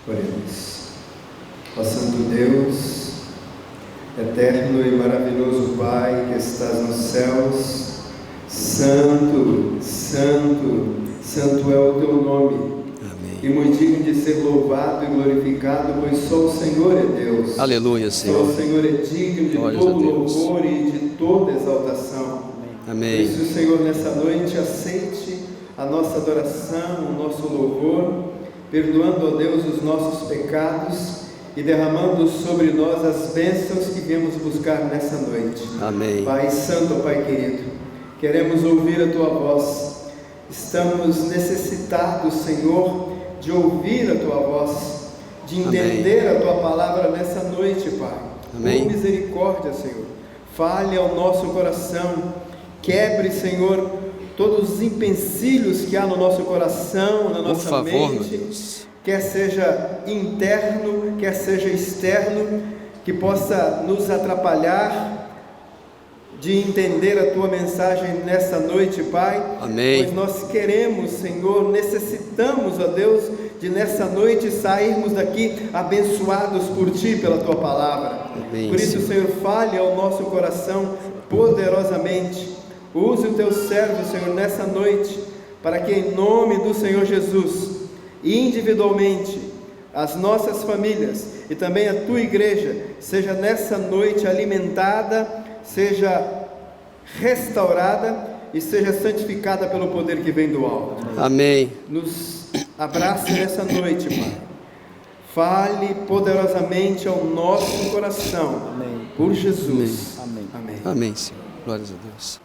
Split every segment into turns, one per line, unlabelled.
Oremos. Ó Santo Deus, eterno e maravilhoso Pai que estás nos céus, santo, santo, santo é o teu nome.
Amém.
E muito digno de ser louvado e glorificado, pois só o Senhor é Deus.
Aleluia, Senhor.
Só o Senhor é digno de
Glórias
todo
a Deus.
louvor e de toda exaltação.
Amém.
Por isso, Senhor, nessa noite aceite a nossa adoração, o nosso louvor, perdoando, ó Deus, os nossos pecados e derramando sobre nós as bênçãos que viemos buscar nessa noite.
Amém.
Pai Santo, Pai querido, queremos ouvir a Tua voz. Estamos necessitados, Senhor, de ouvir a Tua voz, de entender a Tua palavra nessa noite, Pai.
Amém.
Com misericórdia, Senhor. Fale ao nosso coração. Quebre, Senhor, todos os empecilhos que há no nosso coração, na nossa
Por favor,
mente,
meu Deus.
quer seja interno, quer seja externo, que possa nos atrapalhar de entender a Tua mensagem nessa noite, Pai.
Amém.
Pois nós queremos, Senhor, necessitamos, ó Deus, de nessa noite sairmos daqui abençoados por Ti, pela Tua palavra.
Amém,
Por isso, Senhor, fale ao nosso coração poderosamente. Use o Teu servo, Senhor, nessa noite, para que em nome do Senhor Jesus, individualmente, as nossas famílias e também a Tua igreja, seja nessa noite alimentada, seja restaurada e seja santificada pelo poder que vem do alto.
Amém.
Nos abrace nessa noite, Pai. Fale poderosamente ao nosso coração.
Amém.
Por Jesus.
Amém.
Amém.
Amém, Senhor. Glórias a Deus.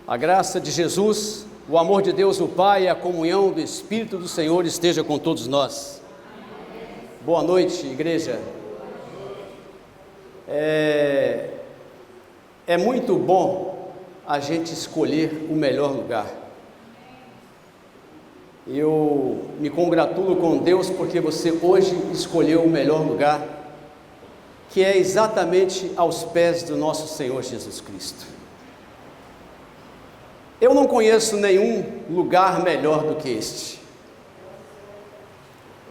A graça de Jesus, o amor de Deus o Pai e a comunhão do Espírito do Senhor esteja com todos nós. Boa noite, igreja. É muito bom a gente escolher o melhor lugar. Eu me congratulo com Deus porque você hoje escolheu o melhor lugar, que é exatamente aos pés do nosso Senhor Jesus Cristo. Eu não conheço nenhum lugar melhor do que este,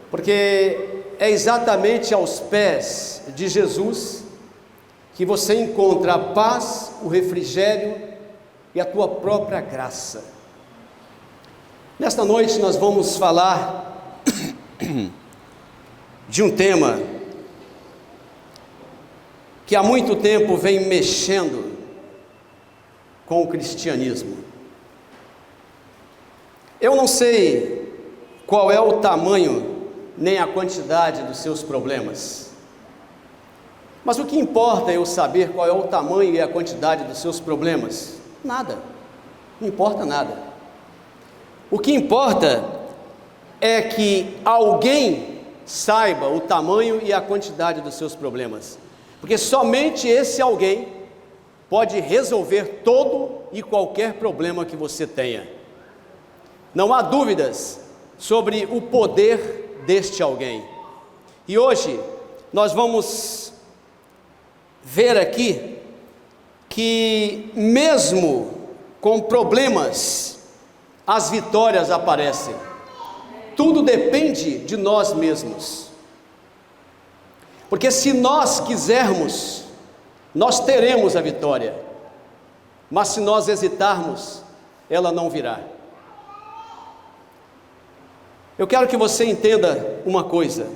porque é exatamente aos pés de Jesus que você encontra a paz, o refrigério e a tua própria graça. Nesta noite nós vamos falar de um tema que há muito tempo vem mexendo com o cristianismo. Eu não sei qual é o tamanho nem a quantidade dos seus problemas, mas o que importa é eu saber qual é o tamanho e a quantidade dos seus problemas? Nada, não importa nada. O que importa é que alguém saiba o tamanho e a quantidade dos seus problemas, porque somente esse alguém pode resolver todo e qualquer problema que você tenha. Não há dúvidas sobre o poder deste alguém. E hoje nós vamos ver aqui que mesmo com problemas, as vitórias aparecem. Tudo depende de nós mesmos. Porque se nós quisermos, nós teremos a vitória. Mas se nós hesitarmos, ela não virá. Eu quero que você entenda uma coisa.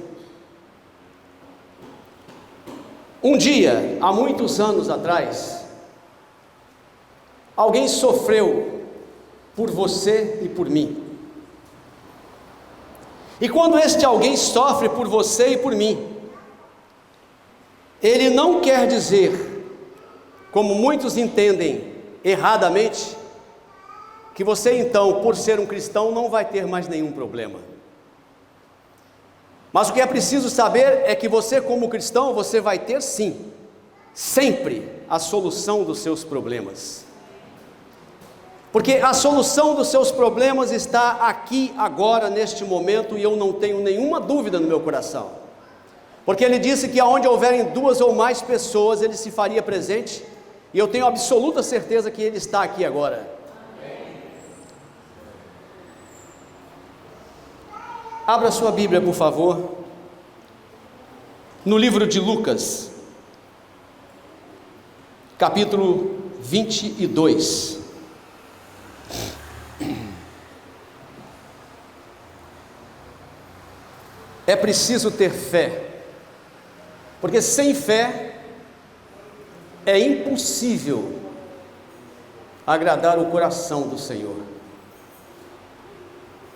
Um dia, há muitos anos atrás, alguém sofreu por você e por mim. E quando este alguém sofre por você e por mim, ele não quer dizer, como muitos entendem erradamente, que você então, por ser um cristão, não vai ter mais nenhum problema. Mas o que é preciso saber é que você, como cristão, você vai ter sim, sempre, a solução dos seus problemas. Porque a solução dos seus problemas está aqui, agora, neste momento, e eu não tenho nenhuma dúvida no meu coração. Porque ele disse que aonde houverem duas ou mais pessoas, ele se faria presente, e eu tenho absoluta certeza que ele está aqui agora. Abra sua Bíblia, por favor, no livro de Lucas, capítulo 22. É preciso ter fé, porque sem fé é impossível agradar o coração do Senhor.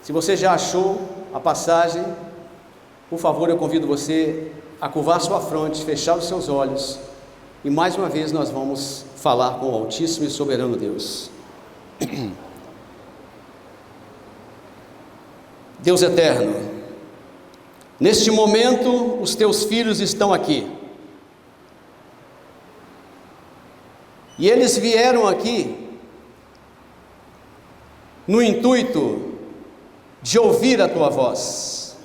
Se você já achou a passagem, por favor, eu convido você a curvar sua fronte, fechar os seus olhos, e mais uma vez nós vamos falar com o Altíssimo e Soberano Deus. Deus eterno, neste momento os teus filhos estão aqui, e eles vieram aqui no intuito de ouvir a tua voz,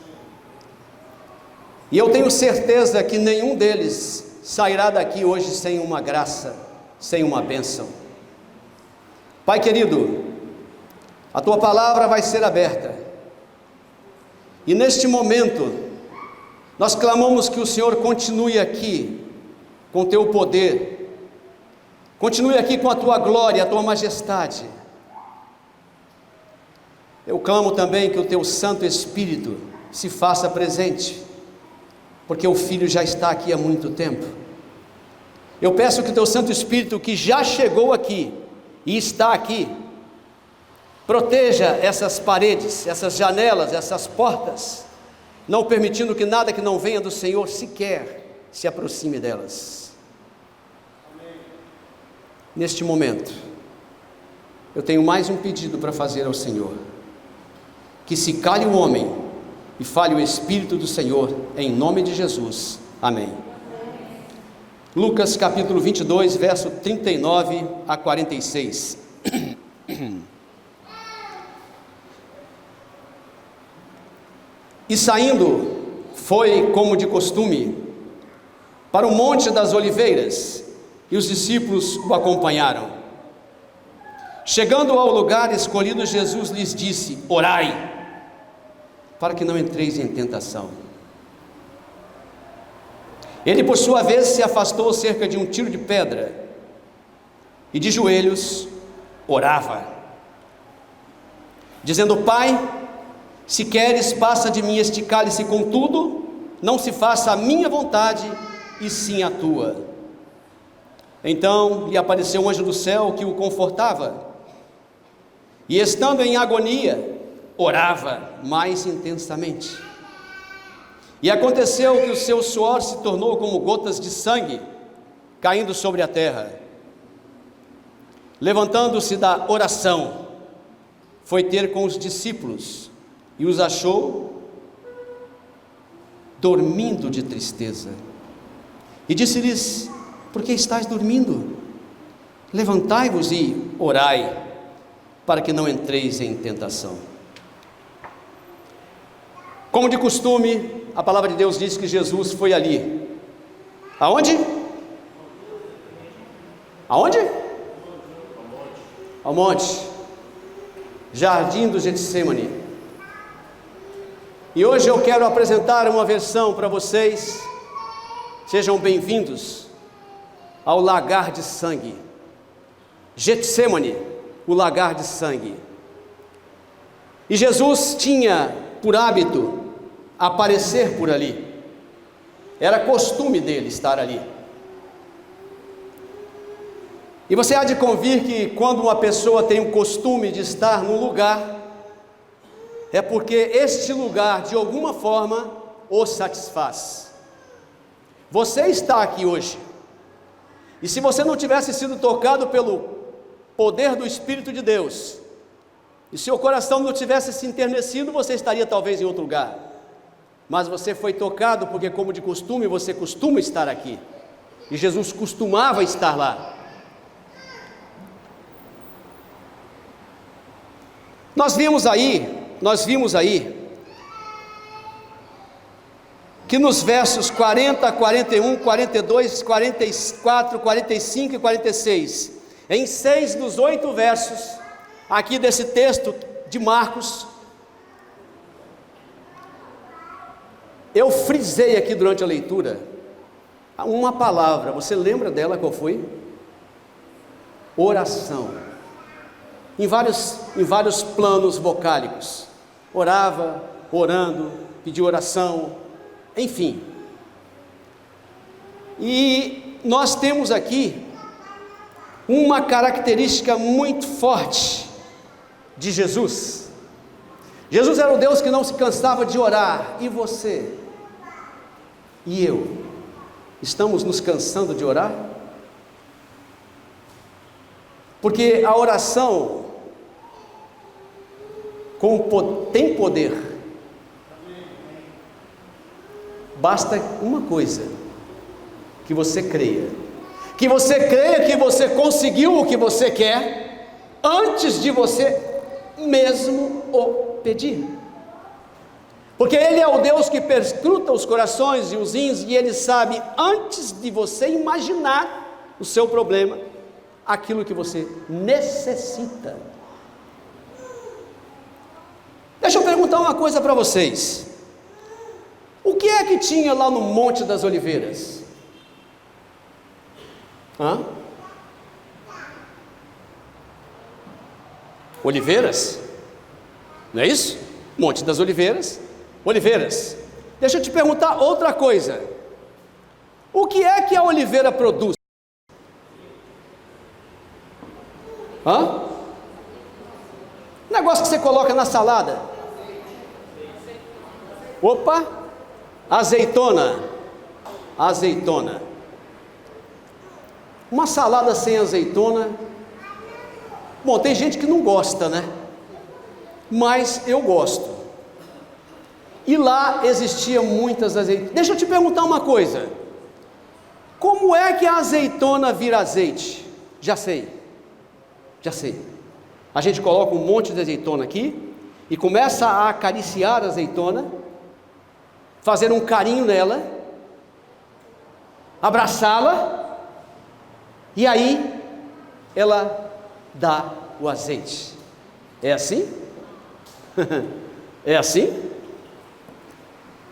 e eu tenho certeza que nenhum deles sairá daqui hoje sem uma graça, sem uma bênção. Pai querido, a tua palavra vai ser aberta, e neste momento nós clamamos que o Senhor continue aqui com teu poder, continue aqui com a tua glória, a tua majestade. Eu clamo também que o teu Santo Espírito se faça presente, porque o Filho já está aqui há muito tempo. Eu peço que o teu Santo Espírito, que já chegou aqui e está aqui, proteja essas paredes, essas janelas, essas portas, não permitindo que nada que não venha do Senhor sequer se aproxime delas. Amém. Neste momento, eu tenho mais um pedido para fazer ao Senhor: que se cale o homem e fale o Espírito do Senhor, em nome de Jesus. Amém. Lucas capítulo 22, verso 39 a 46. E saindo, foi como de costume para o Monte das Oliveiras, e os discípulos o acompanharam. Chegando ao lugar escolhido, Jesus lhes disse: orai, para que não entreis em tentação. Ele, por sua vez, se afastou cerca de um tiro de pedra, e de joelhos orava, dizendo: Pai, se queres, passa de mim este cálice, contudo, não se faça a minha vontade, e sim a tua. Então lhe apareceu um anjo do céu que o confortava, e estando em agonia, orava mais intensamente. E aconteceu que o seu suor se tornou como gotas de sangue caindo sobre a terra. Levantando-se da oração, foi ter com os discípulos, e os achou dormindo de tristeza, e disse-lhes: por que estáis dormindo? Levantai-vos e orai, para que não entreis em tentação. Como de costume, a palavra de Deus diz que Jesus foi ali. Aonde? Aonde? Ao monte. Jardim do Getsemane. E hoje eu quero apresentar uma versão para vocês. Sejam bem-vindos ao lagar de sangue. Getsemane, o lagar de sangue. E Jesus tinha por hábito aparecer por ali. Era costume dele estar ali. E você há de convir que quando uma pessoa tem o costume de estar num lugar, é porque este lugar de alguma forma o satisfaz. Você está aqui hoje, e se você não tivesse sido tocado pelo poder do Espírito de Deus, e seu coração não tivesse se enternecido, você estaria talvez em outro lugar. Mas você foi tocado porque, como de costume, você costuma estar aqui, e Jesus costumava estar lá. Nós vimos aí que nos versos 40, 41, 42, 44, 45 e 46, em 6 dos 8 versos aqui desse texto de Marcos, eu frisei aqui durante a leitura uma palavra, você lembra dela qual foi? Oração. Em vários planos vocálicos. Orava, orando, pediu oração, enfim. E nós temos aqui uma característica muito forte de Jesus. Jesus era o Deus que não se cansava de orar. E você? E eu? Estamos nos cansando de orar? Porque a oração tem poder. Basta uma coisa: que você creia. Que você creia que você conseguiu o que você quer antes de você mesmo o pedir. Porque Ele é o Deus que perscruta os corações e os rins, e Ele sabe antes de você imaginar o seu problema, aquilo que você necessita. Deixa eu perguntar uma coisa para vocês. O que é que tinha lá no Monte das Oliveiras? Oliveiras? Não é isso? Monte das Oliveiras, oliveiras. Deixa eu te perguntar outra coisa. O que é que a oliveira produz? Negócio que você coloca na salada. Opa! Azeitona. Azeitona. Uma salada sem azeitona. Bom, tem gente que não gosta, né? Mas eu gosto. E lá existia muitas azeitonas. Deixa eu te perguntar uma coisa. Como é que a azeitona vira azeite? Já sei. A gente coloca um monte de azeitona aqui e começa a acariciar a azeitona, fazer um carinho nela, abraçá-la, e aí ela dá o azeite. É assim? É assim?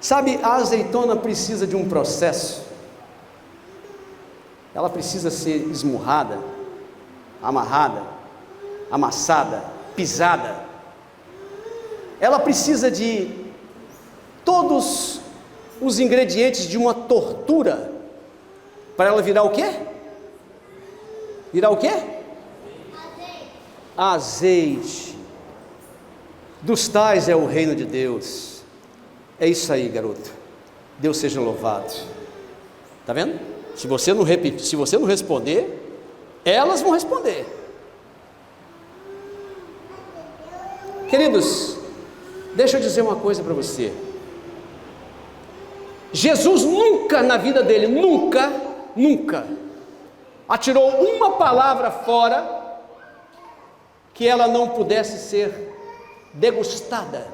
Sabe, a azeitona precisa de um processo. Ela precisa ser esmurrada, amarrada, amassada, pisada. Ela precisa de todos os ingredientes de uma tortura para ela virar o quê? Virar o quê? Azeite. Dos tais é o reino de Deus. É isso aí, garoto. Deus seja louvado. Tá vendo? Se você não repetir, se você não responder, elas vão responder. Queridos, deixa eu dizer uma coisa para você. Jesus nunca na vida dele, nunca atirou uma palavra fora que ela não pudesse ser degustada,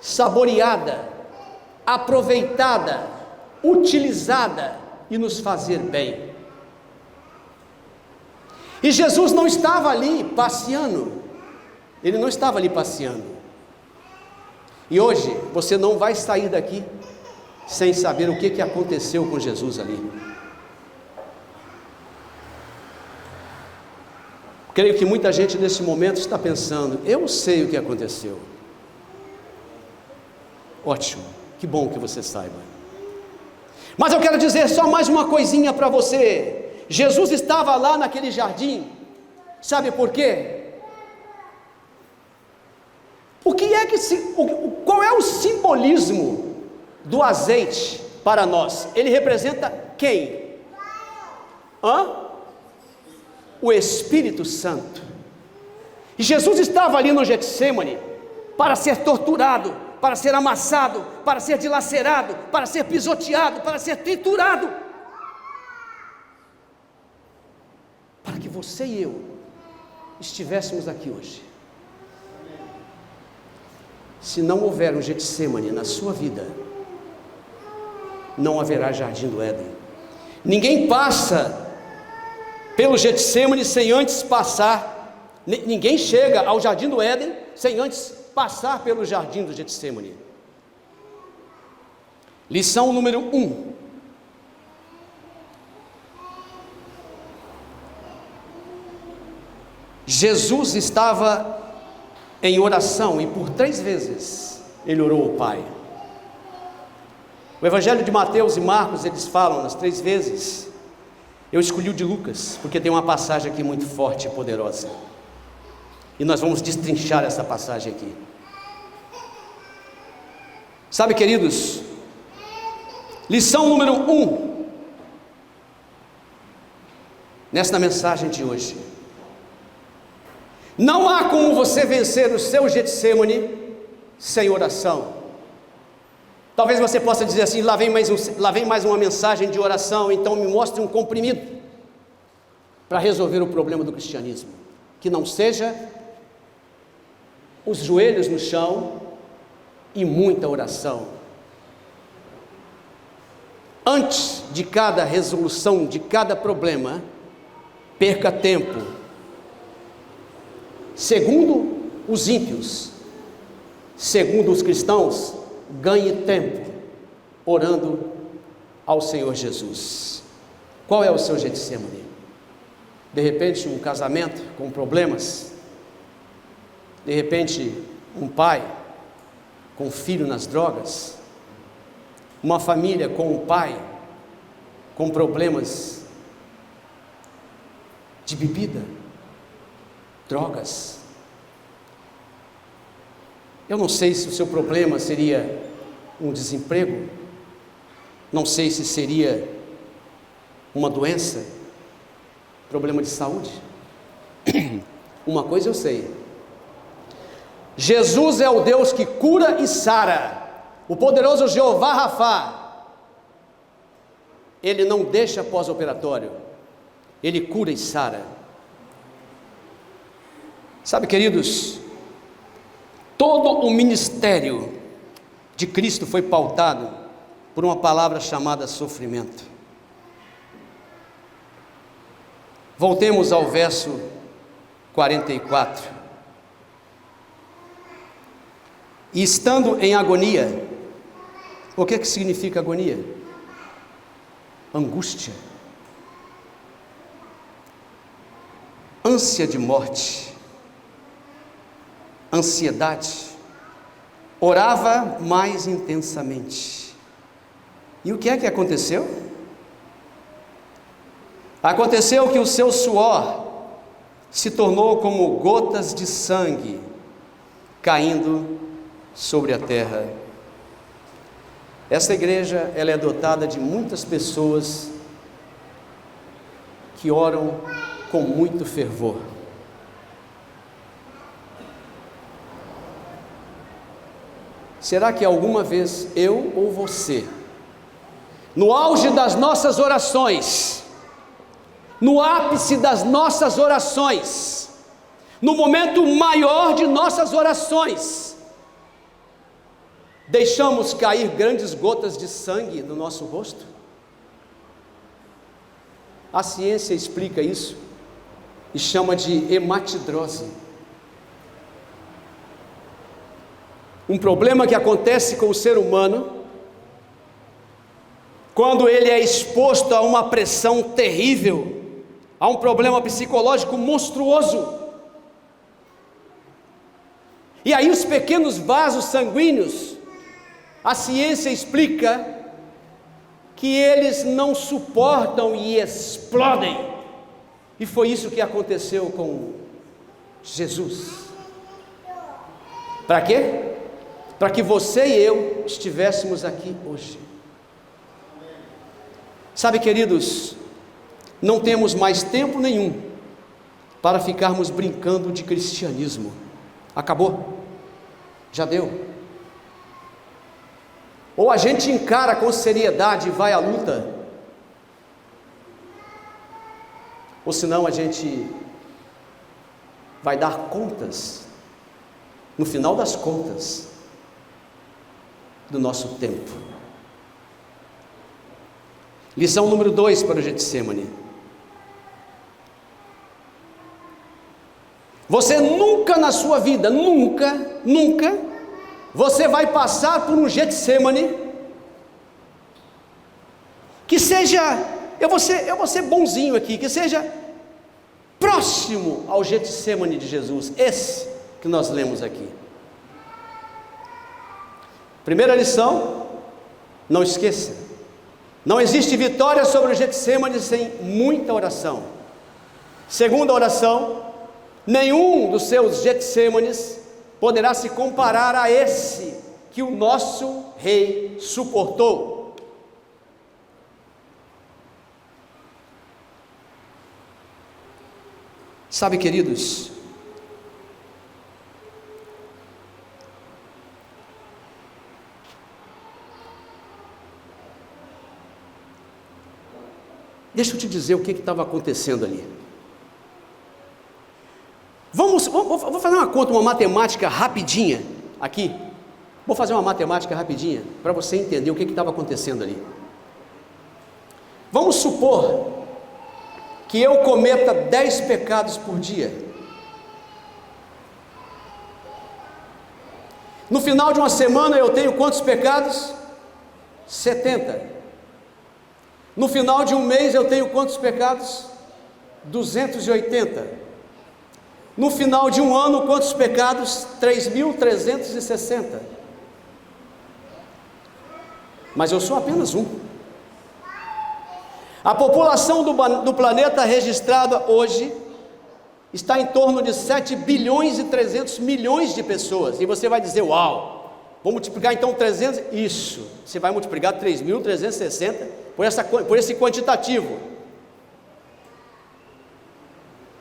saboreada, aproveitada, utilizada e nos fazer bem. E Jesus não estava ali passeando. Ele não estava ali passeando. E hoje você não vai sair daqui sem saber o que aconteceu com Jesus ali. Creio que muita gente nesse momento está pensando: eu sei o que aconteceu. Ótimo, que bom que você saiba. Mas eu quero dizer só mais uma coisinha para você. Jesus estava lá naquele jardim, sabe por quê? Qual é o simbolismo do azeite para nós? Ele representa quem? O Espírito Santo. E Jesus estava ali no Getsêmani para ser torturado, para ser amassado, para ser dilacerado, para ser pisoteado, para ser triturado, para que você e eu estivéssemos aqui hoje. Se não houver um Getsêmani na sua vida, não haverá jardim do Éden. Ninguém passa pelo Getsêmani sem antes passar, ninguém chega ao jardim do Éden sem antes passar pelo jardim do Getsêmani. Lição número 1. Jesus estava em oração e por 3 vezes ele orou ao Pai. O Evangelho de Mateus e Marcos, eles falam nas 3 vezes. Eu escolhi o de Lucas, porque tem uma passagem aqui muito forte e poderosa. E nós vamos destrinchar essa passagem aqui. Sabe, queridos, lição número 1, nesta mensagem de hoje. Não há como você vencer o seu Getsemane sem oração. Talvez você possa dizer assim: lá vem mais uma mensagem de oração, então me mostre um comprimido para resolver o problema do cristianismo, que não seja os joelhos no chão e muita oração. Antes de cada resolução, de cada problema, perca tempo. Segundo os ímpios, segundo os cristãos, ganhe tempo orando ao Senhor Jesus. Qual é o seu Getsemane? De repente um casamento com problemas, de repente um pai com filho nas drogas, uma família com um pai com problemas de bebida, drogas. Eu não sei se o seu problema seria um desemprego, não sei se seria uma doença, problema de saúde. Uma coisa eu sei: Jesus é o Deus que cura e sara, o poderoso Jeová Rafá. Ele não deixa pós-operatório, Ele cura e sara. Sabe, queridos, todo o ministério de Cristo foi pautado por uma palavra chamada sofrimento. Voltemos ao verso 44. E estando em agonia, o que significa agonia? Angústia, ânsia de morte, ansiedade, orava mais intensamente. E o que é que aconteceu? Aconteceu que o seu suor se tornou como gotas de sangue caindo sobre a terra. Essa igreja, ela é dotada de muitas pessoas que oram com muito fervor. Será que alguma vez eu ou você, no auge das nossas orações, no ápice das nossas orações, no momento maior de nossas orações, deixamos cair grandes gotas de sangue no nosso rosto? A ciência explica isso e chama de hematidrose. Um problema que acontece com o ser humano quando ele é exposto a uma pressão terrível, a um problema psicológico monstruoso. E aí os pequenos vasos sanguíneos, a ciência explica que eles não suportam e explodem. E foi isso que aconteceu com Jesus. Para quê? Para que você e eu estivéssemos aqui hoje. Sabe, queridos, não temos mais tempo nenhum para ficarmos brincando de cristianismo. Acabou, já deu. Ou a gente encara com seriedade e vai à luta, ou senão a gente vai dar contas, no final das contas, do nosso tempo. Lição número 2 para o Getsemane. Você nunca na sua vida, nunca, você vai passar por um Getsemane que seja, eu vou ser bonzinho aqui, que seja próximo ao Getsêmani de Jesus, esse que nós lemos aqui. Primeira lição, não esqueça, não existe vitória sobre o Getsêmani sem muita oração. Segunda oração, nenhum dos seus Getsêmanes poderá se comparar a esse que o nosso rei suportou. Sabe, queridos, deixa eu te dizer o que estava acontecendo ali. Vou fazer uma conta, uma matemática rapidinha aqui. Vou fazer uma matemática rapidinha para você entender o que estava acontecendo ali. Vamos supor que eu cometa 10 pecados por dia. No final de uma semana eu tenho quantos pecados? 70. No final de um mês eu tenho quantos pecados? 280. No final de um ano, quantos pecados? 3.360. Mas eu sou apenas um. A população do planeta registrada hoje está em torno de 7 bilhões e 300 milhões de pessoas. E você vai dizer, uau, vou multiplicar então 300, isso, você vai multiplicar 3.360 por esse quantitativo.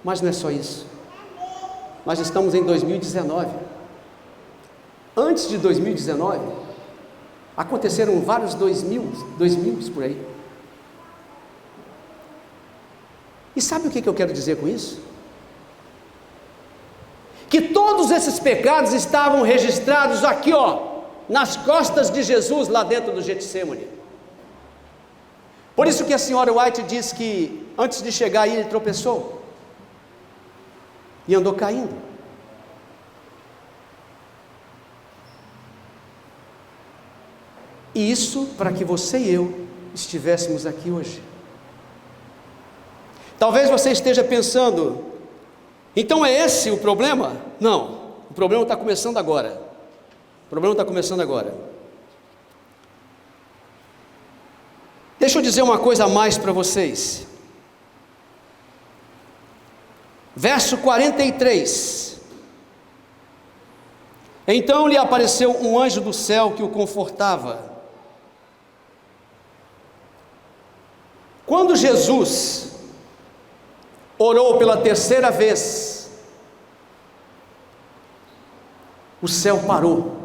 Mas não é só isso. Nós estamos em 2019. Antes de 2019, aconteceram vários 2000 por aí. E sabe o que eu quero dizer com isso? Que todos esses pecados estavam registrados aqui, nas costas de Jesus, lá dentro do Getsêmani. Por isso que a senhora White diz que antes de chegar aí ele tropeçou e andou caindo. E isso para que você e eu estivéssemos aqui hoje. Talvez você esteja pensando, então é esse o problema? Não, o problema está começando agora. O problema está começando agora. Deixa eu dizer uma coisa a mais para vocês. Verso 43. Então lhe apareceu um anjo do céu que o confortava. Quando Jesus orou pela terceira vez, o céu parou.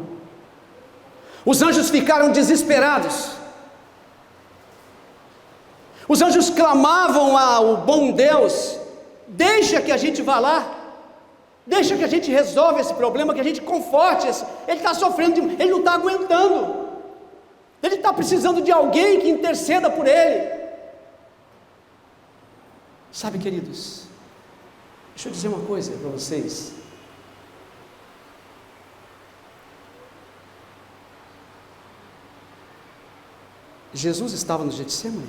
Os anjos ficaram desesperados. Os anjos clamavam ao bom Deus: deixa que a gente vá lá, deixa que a gente resolva esse problema, que a gente conforte ele está sofrendo, ele não está aguentando, ele está precisando de alguém que interceda por ele. Sabe, queridos, deixa eu dizer uma coisa para vocês. Jesus estava no Getsêmani?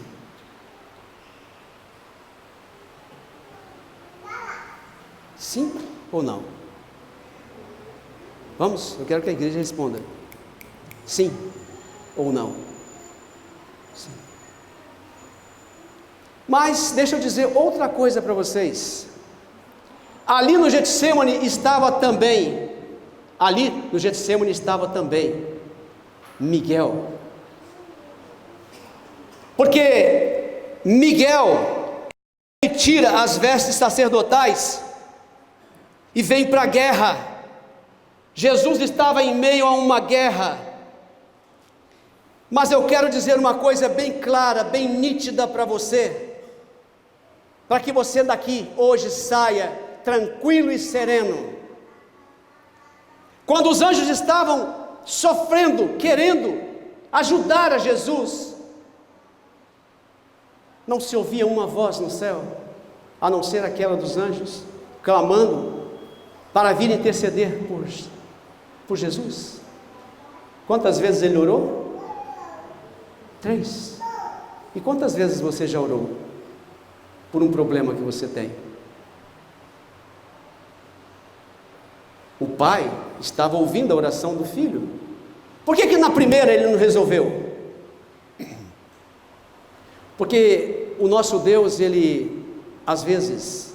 Sim ou não? Vamos, eu quero que a igreja responda. Sim ou não? Sim. Mas deixa eu dizer outra coisa para vocês. Ali no Getsêmani estava também Miguel. Porque Miguel tira as vestes sacerdotais e vem para a guerra. Jesus estava em meio a uma guerra. Mas eu quero dizer uma coisa bem clara, bem nítida para você, para que você daqui hoje saia tranquilo e sereno. Quando os anjos estavam sofrendo, querendo ajudar a Jesus, não se ouvia uma voz no céu, a não ser aquela dos anjos, clamando para vir interceder por Jesus. Quantas vezes ele orou? 3. E quantas vezes você já orou por um problema que você tem? O pai estava ouvindo a oração do filho. Por que na primeira ele não resolveu? Porque o nosso Deus, ele, às vezes,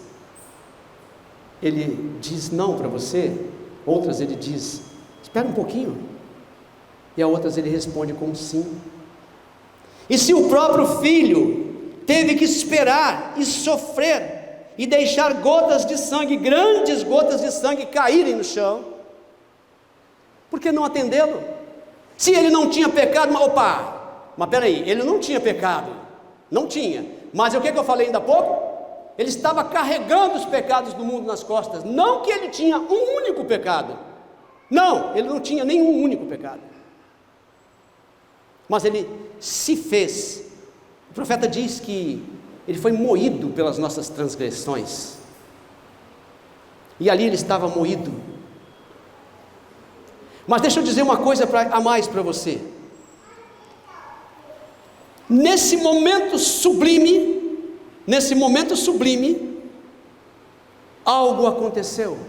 ele diz não para você, outras ele diz, espera um pouquinho, e a outras ele responde com sim. E se o próprio filho teve que esperar e sofrer, e deixar gotas de sangue, grandes gotas de sangue caírem no chão, por que não atendê-lo? Se ele não tinha pecado, mas peraí, ele não tinha pecado, não tinha, mas o que eu falei ainda há pouco? Ele estava carregando os pecados do mundo nas costas, não que ele tinha um único pecado, não, ele não tinha nenhum único pecado, mas ele se fez. O profeta diz que ele foi moído pelas nossas transgressões, e ali ele estava moído. Mas deixa eu dizer uma coisa a mais para você. Nesse momento sublime, algo aconteceu.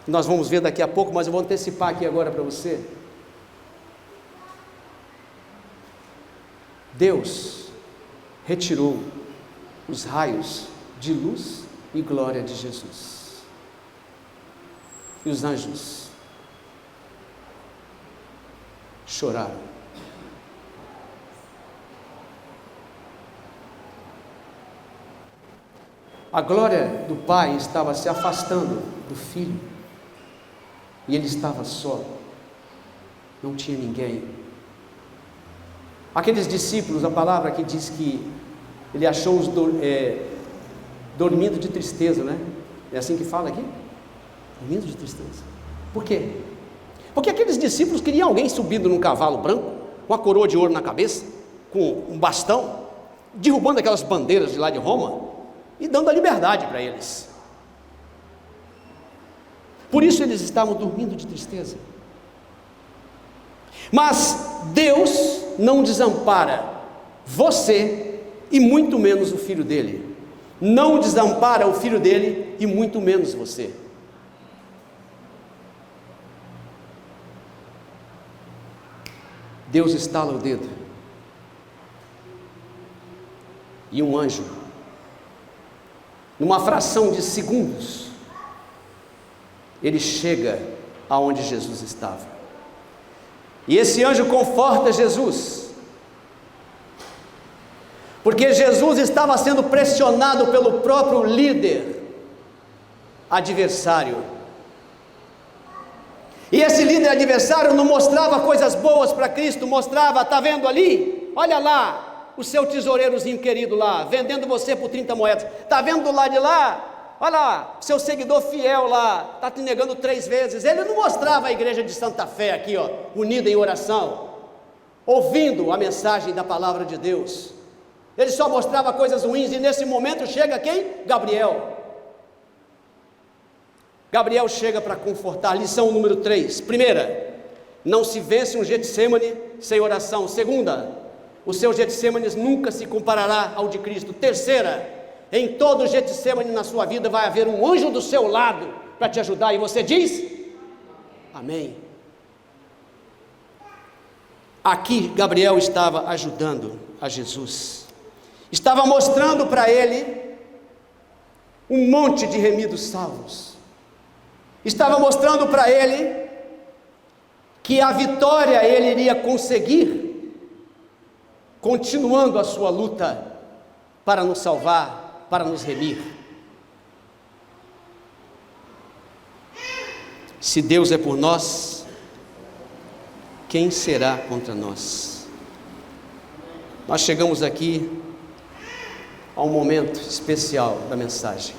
Nós vamos ver daqui a pouco, mas eu vou antecipar aqui agora para você. Deus retirou os raios de luz e glória de Jesus. E os anjos choraram. A glória do Pai estava se afastando do Filho, e ele estava só, não tinha ninguém. Aqueles discípulos, a palavra que diz que ele achou-os dormindo de tristeza, né? É assim que fala aqui? Dormindo de tristeza. Por quê? Porque aqueles discípulos queriam alguém subindo num cavalo branco, com uma coroa de ouro na cabeça, com um bastão, derrubando aquelas bandeiras de lá de Roma e dando a liberdade para eles. Por isso eles estavam dormindo de tristeza. Mas Deus não desampara você e muito menos o filho dele. Não desampara o filho dele e muito menos você. Deus estala o dedo e um anjo, numa fração de segundos, ele chega aonde Jesus estava. E esse anjo conforta Jesus, porque Jesus estava sendo pressionado pelo próprio líder adversário. E esse líder adversário não mostrava coisas boas para Cristo, mostrava, está vendo ali? Olha lá, o seu tesoureirozinho querido lá, vendendo você por 30 moedas. Está vendo do lado de lá? Olha lá, seu seguidor fiel lá, está te negando 3 vezes. Ele não mostrava a igreja de Santa Fé aqui, ó, unida em oração, ouvindo a mensagem da palavra de Deus. Ele só mostrava coisas ruins, e nesse momento chega quem? Gabriel. Gabriel chega para confortar. Lição número 3. Primeira, não se vence um Getsemane sem oração. Segunda, o seu Getsemane nunca se comparará ao de Cristo. Terceira, em todo Getsemane na sua vida vai haver um anjo do seu lado para te ajudar. E você diz? Amém. Aqui Gabriel estava ajudando a Jesus. Estava mostrando para ele um monte de remidos salvos. Estava mostrando para ele que a vitória ele iria conseguir, continuando a sua luta para nos salvar, para nos remir. Se Deus é por nós, quem será contra nós? Nós chegamos aqui a um momento especial da mensagem.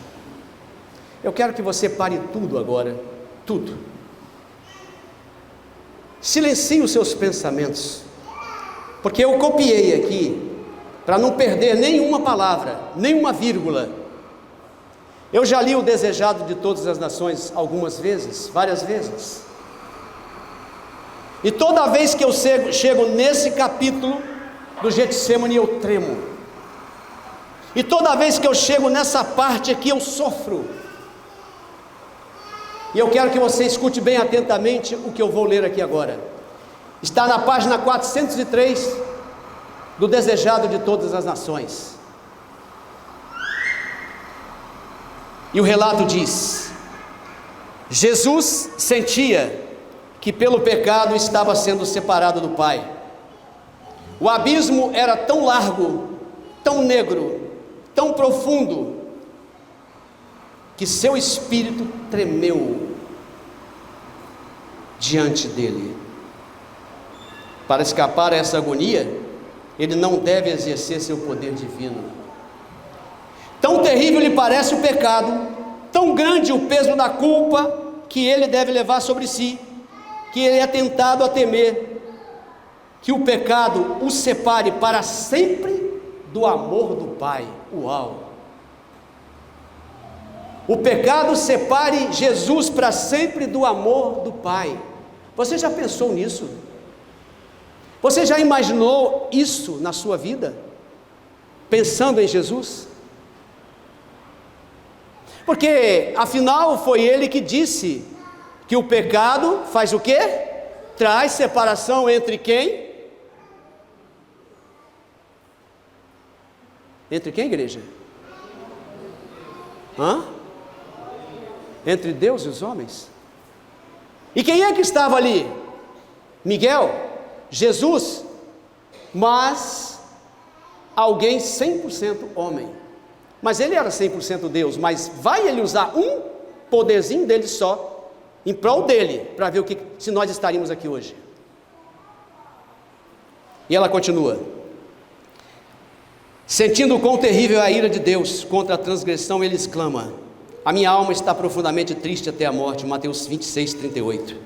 Eu quero que você pare tudo agora, tudo. Silencie os seus pensamentos, porque eu copiei aqui, para não perder nenhuma palavra, nenhuma vírgula. Eu já li o Desejado de Todas as Nações algumas vezes, várias vezes. E toda vez que eu chego nesse capítulo, do Getsemane eu tremo. E toda vez que eu chego nessa parte aqui eu sofro. E eu quero que você escute bem atentamente o que eu vou ler aqui agora. Está na página 403 do Desejado de Todas as Nações. E o relato diz: Jesus sentia que pelo pecado estava sendo separado do Pai. O abismo era tão largo, tão negro, tão profundo, que seu espírito tremeu diante dele. Para escapar a essa agonia, ele não deve exercer seu poder divino. Tão terrível lhe parece o pecado, tão grande o peso da culpa que ele deve levar sobre si, que ele é tentado a temer que o pecado o separe para sempre do amor do Pai. Uau! O pecado separe Jesus para sempre do amor do Pai. Você já pensou nisso? Você já imaginou isso na sua vida? Pensando em Jesus? Porque afinal foi ele que disse que o pecado faz o quê? Traz separação entre quem? Entre quem, igreja? Entre Deus e os homens. E quem é que estava ali? Miguel, Jesus, mas alguém 100% homem. Mas ele era 100% Deus, mas vai ele usar um poderzinho dele só, em prol dele, para ver se nós estaríamos aqui hoje. E ela continua: sentindo quão terrível é a ira de Deus contra a transgressão, ele exclama: a minha alma está profundamente triste até a morte. Mateus 26, 38.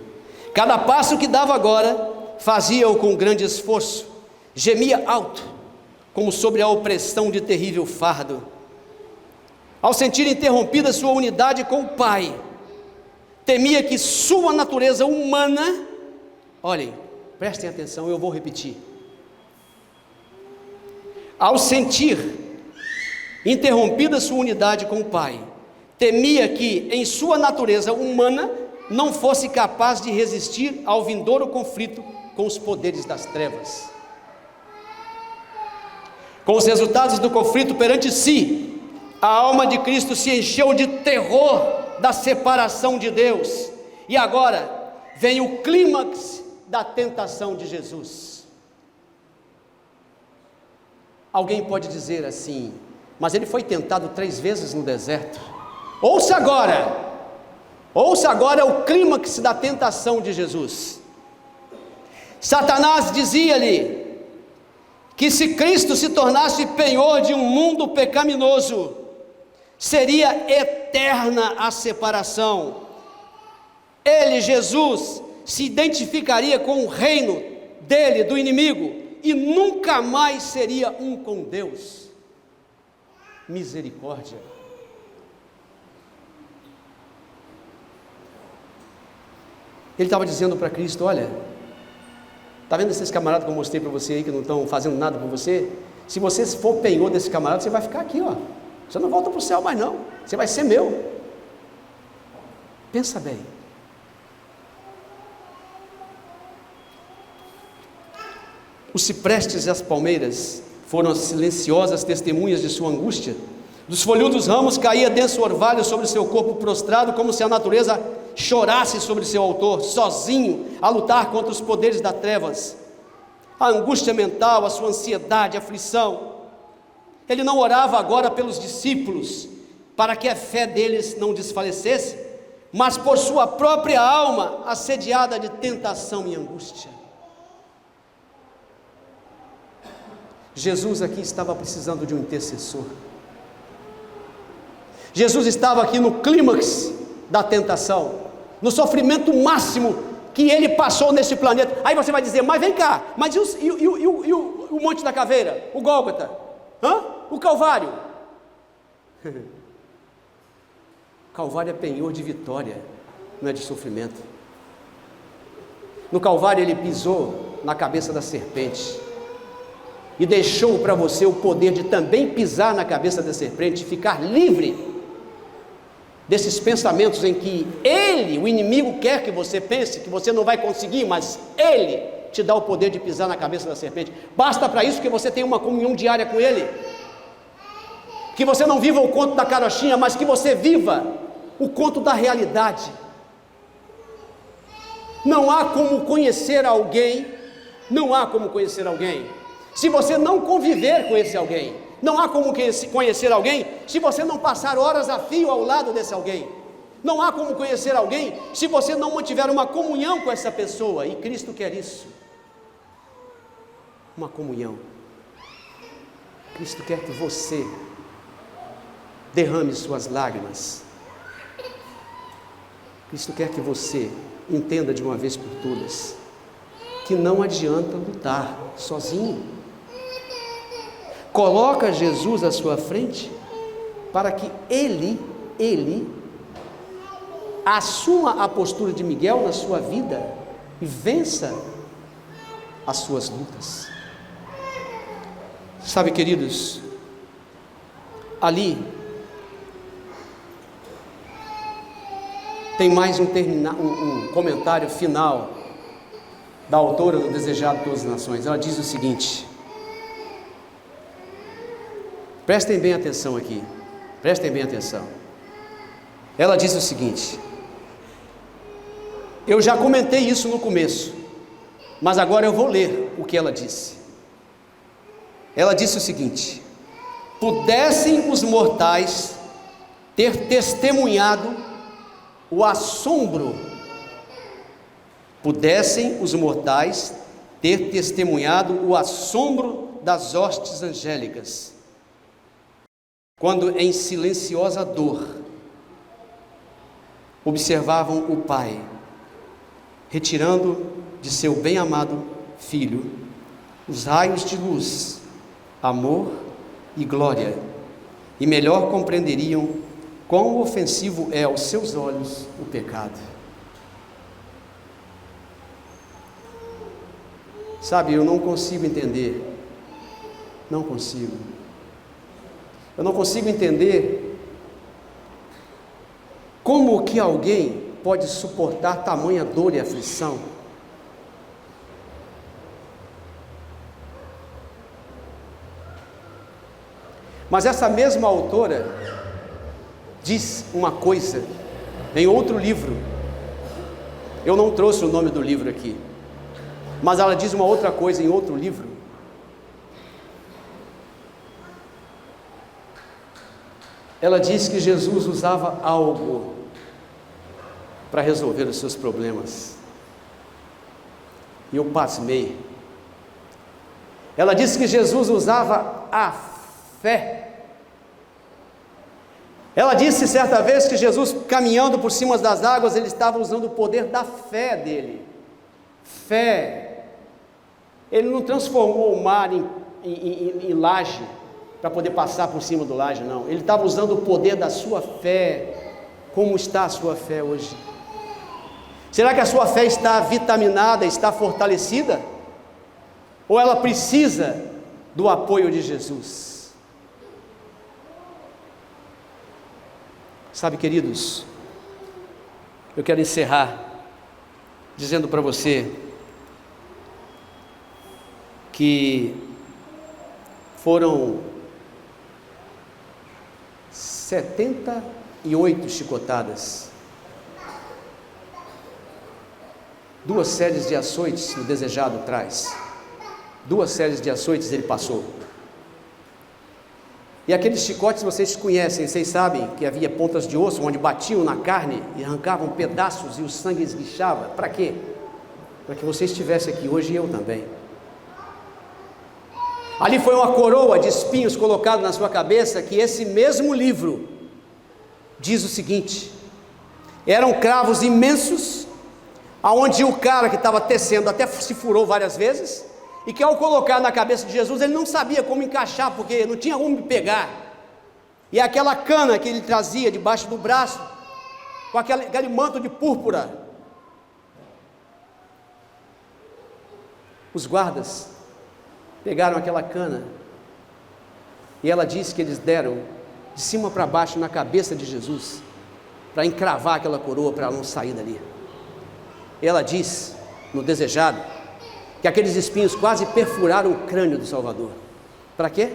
Cada passo que dava agora, fazia-o com grande esforço, gemia alto, como sobre a opressão de terrível fardo. Ao sentir interrompida sua unidade com o Pai, temia que sua natureza humana, olhem, prestem atenção, eu vou repetir. Ao sentir interrompida sua unidade com o Pai, temia que em sua natureza humana não fosse capaz de resistir ao vindouro conflito com os poderes das trevas. Com os resultados do conflito perante si, a alma de Cristo se encheu de terror da separação de Deus. E agora vem o clímax da tentação de Jesus. Alguém pode dizer assim: mas ele foi tentado 3 vezes no deserto. Ouça agora o clímax da tentação de Jesus. Satanás dizia-lhe que se Cristo se tornasse penhor de um mundo pecaminoso, seria eterna a separação. Ele, Jesus, se identificaria com o reino dele, do inimigo, e nunca mais seria um com Deus. Misericórdia. Ele estava dizendo para Cristo: olha, está vendo esses camaradas que eu mostrei para você aí, que não estão fazendo nada por você? Se você for penhor desse camarada, você vai ficar aqui, ó. Você não volta para o céu mais não, você vai ser meu. Pensa bem. Os ciprestes e as palmeiras foram as silenciosas testemunhas de sua angústia. Dos folhudos ramos caía denso orvalho sobre seu corpo prostrado, como se a natureza chorasse sobre seu autor, sozinho, a lutar contra os poderes das trevas. A angústia mental, a sua ansiedade, a aflição. Ele não orava agora pelos discípulos, para que a fé deles não desfalecesse, mas por sua própria alma, assediada de tentação e angústia. Jesus aqui estava precisando de um intercessor. Jesus estava aqui no clímax da tentação, no sofrimento máximo que ele passou nesse planeta. Aí você vai dizer: mas vem cá, mas e o Monte da Caveira, o Gólgota, o Calvário? Calvário é penhor de vitória, não é de sofrimento. No Calvário ele pisou na cabeça da serpente. e deixou para você o poder de também pisar na cabeça da serpente, ficar livre desses pensamentos em que ele, o inimigo, quer que você pense que você não vai conseguir, mas ele te dá o poder de pisar na cabeça da serpente. Basta para isso que você tenha uma comunhão diária com ele, que você não viva o conto da carochinha, mas que você viva o conto da realidade. Não há como conhecer alguém, se você não conviver com esse alguém. Não há como conhecer alguém se você não passar horas a fio ao lado desse alguém. Não há como conhecer alguém se você não mantiver uma comunhão com essa pessoa, e Cristo quer isso, uma comunhão. Cristo quer que você derrame suas lágrimas. Cristo quer que você entenda de uma vez por todas que não adianta lutar sozinho. Coloca Jesus à sua frente para que Ele assuma a postura de Miguel na sua vida e vença as suas lutas. Sabe, queridos, ali tem mais um comentário final da autora do Desejado de Todas as Nações. Ela diz o seguinte: prestem bem atenção aqui, prestem bem atenção. Ela diz o seguinte: eu já comentei isso no começo, mas agora eu vou ler o que ela disse. Ela disse o seguinte: pudessem os mortais ter testemunhado o assombro, pudessem os mortais ter testemunhado o assombro das hostes angélicas, quando em silenciosa dor observavam o Pai retirando de seu bem-amado Filho os raios de luz, amor e glória, e melhor compreenderiam quão ofensivo é aos seus olhos o pecado. Sabe, eu não consigo entender, eu não consigo entender como que alguém pode suportar tamanha dor e aflição. Mas essa mesma autora diz uma coisa em outro livro. Eu não trouxe o nome do livro aqui, mas ela diz uma outra coisa em outro livro. Ela diz que Jesus usava algo para resolver os seus problemas, e eu pasmei. Ela disse que Jesus usava a fé. Ela disse certa vez que Jesus, caminhando por cima das águas, ele estava usando o poder da fé dele. Fé. Ele não transformou o mar em laje para poder passar por cima do laje, não. Ele estava usando o poder da sua fé. Como está a sua fé hoje? Será que a sua fé está vitaminada, está fortalecida? Ou ela precisa do apoio de Jesus? Sabe, queridos, eu quero encerrar dizendo para você que foram 78 chicotadas, 2 séries de açoites no Desejado traz, 2 séries de açoites ele passou. E aqueles chicotes vocês conhecem, vocês sabem que havia pontas de osso onde batiam na carne e arrancavam pedaços e o sangue esguichava. Para quê? Para que você estivesse aqui hoje e eu também. Ali foi uma coroa de espinhos colocada na sua cabeça, que esse mesmo livro diz o seguinte: eram cravos imensos, aonde o cara que estava tecendo até se furou várias vezes, e que ao colocar na cabeça de Jesus, ele não sabia como encaixar, porque não tinha onde pegar, e aquela cana que ele trazia debaixo do braço, com aquele manto de púrpura, os guardas pegaram aquela cana, e ela disse que eles deram de cima para baixo na cabeça de Jesus, para encravar aquela coroa, para ela não sair dali. Ela diz, no desejado, que aqueles espinhos quase perfuraram o crânio do Salvador. Para quê?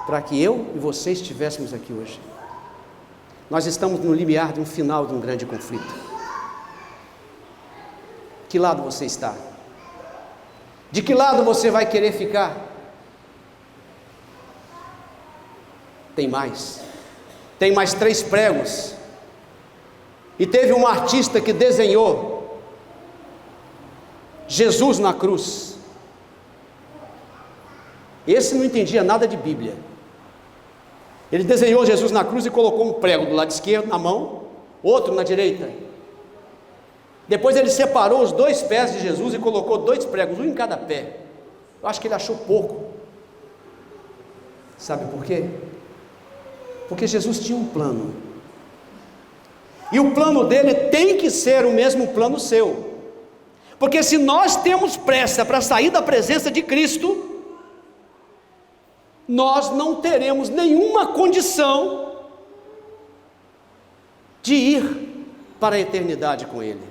Para que eu e você estivéssemos aqui hoje. Nós estamos no limiar de um final de um grande conflito. Que lado você está? De que lado você vai querer ficar? Tem mais 3 pregos, e teve um artista que desenhou Jesus na cruz. Esse não entendia nada de Bíblia. Ele desenhou Jesus na cruz e colocou um prego do lado esquerdo na mão, outro na direita. Depois ele separou os 2 pés de Jesus e colocou 2 pregos, um em cada pé. Eu acho que ele achou pouco. Sabe por quê? Porque Jesus tinha um plano, e o plano dele tem que ser o mesmo plano seu, porque se nós temos pressa para sair da presença de Cristo, nós não teremos nenhuma condição de ir para a eternidade com Ele.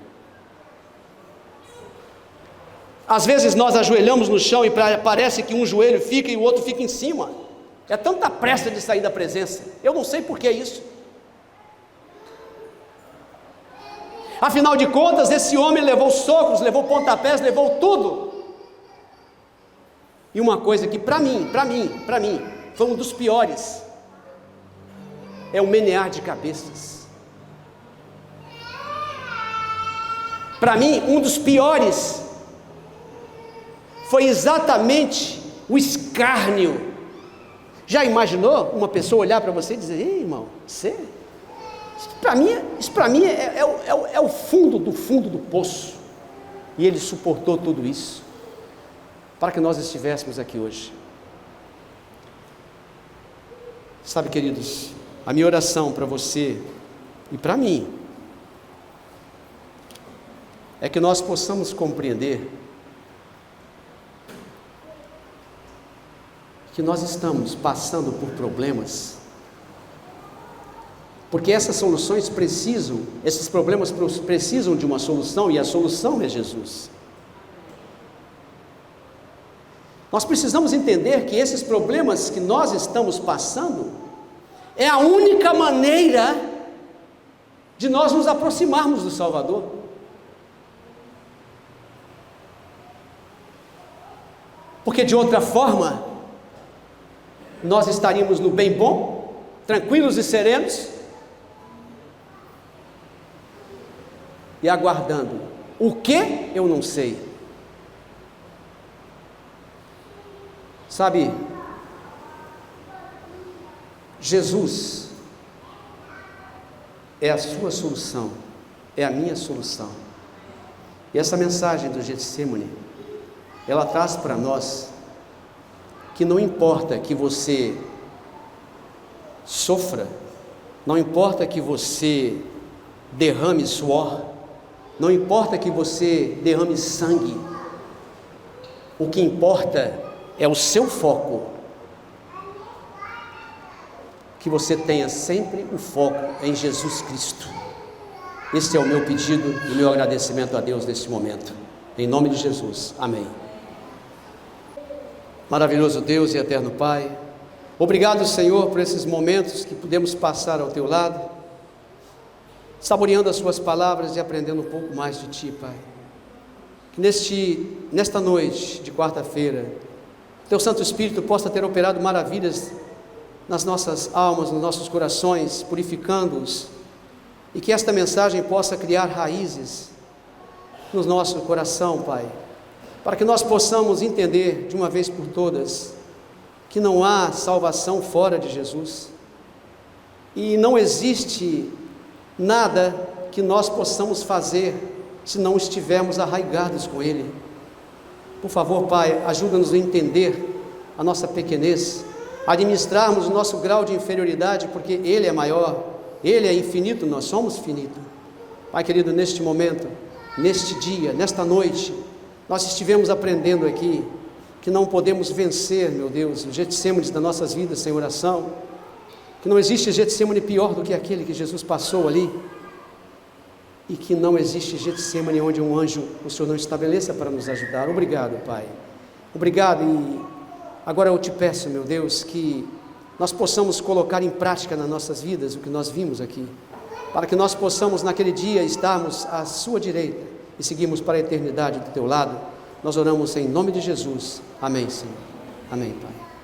Às vezes nós ajoelhamos no chão e parece que um joelho fica e o outro fica em cima. É tanta pressa de sair da presença. Eu não sei por que isso. Afinal de contas, esse homem levou socos, levou pontapés, levou tudo. E uma coisa que para mim, foi um dos piores, é o menear de cabeças. Para mim, um dos piores foi exatamente o escárnio. Já imaginou uma pessoa olhar para você e dizer: ei, irmão, você... Isso para mim é o fundo do poço. E ele suportou tudo isso para que nós estivéssemos aqui hoje. Sabe, queridos, a minha oração para você e para mim é que nós possamos compreender que nós estamos passando por problemas, porque esses problemas precisam de uma solução, e a solução é Jesus. Nós precisamos entender que esses problemas que nós estamos passando é a única maneira de nós nos aproximarmos do Salvador. Porque de outra forma, nós estaríamos no bem bom, tranquilos e serenos, e aguardando. O que? Eu não sei. Sabe, Jesus é a sua solução, é a minha solução. E essa mensagem do Getsemane, ela traz para nós que não importa que você sofra, não importa que você derrame suor, não importa que você derrame sangue, o que importa é o seu foco, que você tenha sempre o foco em Jesus Cristo. Esse é o meu pedido e o meu agradecimento a Deus neste momento, em nome de Jesus, amém. Maravilhoso Deus e eterno Pai, obrigado, Senhor, por esses momentos que pudemos passar ao Teu lado, saboreando as Suas palavras e aprendendo um pouco mais de Ti, Pai. Que nesta noite de quarta-feira, Teu Santo Espírito possa ter operado maravilhas nas nossas almas, nos nossos corações, purificando-os, e que esta mensagem possa criar raízes no nosso coração, Pai, para que nós possamos entender de uma vez por todas que não há salvação fora de Jesus, e não existe nada que nós possamos fazer se não estivermos arraigados com Ele. Por favor, Pai, ajuda-nos a entender a nossa pequenez, a administrarmos o nosso grau de inferioridade, porque Ele é maior, Ele é infinito, nós somos finitos. Pai querido, neste momento, neste dia, nesta noite, nós estivemos aprendendo aqui que não podemos vencer, meu Deus, o Getsêmani das nossas vidas sem oração, que não existe Getsêmani pior do que aquele que Jesus passou ali, e que não existe Getsêmani onde um anjo o Senhor não estabeleça para nos ajudar. Obrigado, Pai. Obrigado, e agora eu te peço, meu Deus, que nós possamos colocar em prática nas nossas vidas o que nós vimos aqui, para que nós possamos naquele dia estarmos à sua direita e seguirmos para a eternidade do teu lado. Nós oramos em nome de Jesus. Amém, Senhor. Amém, Pai.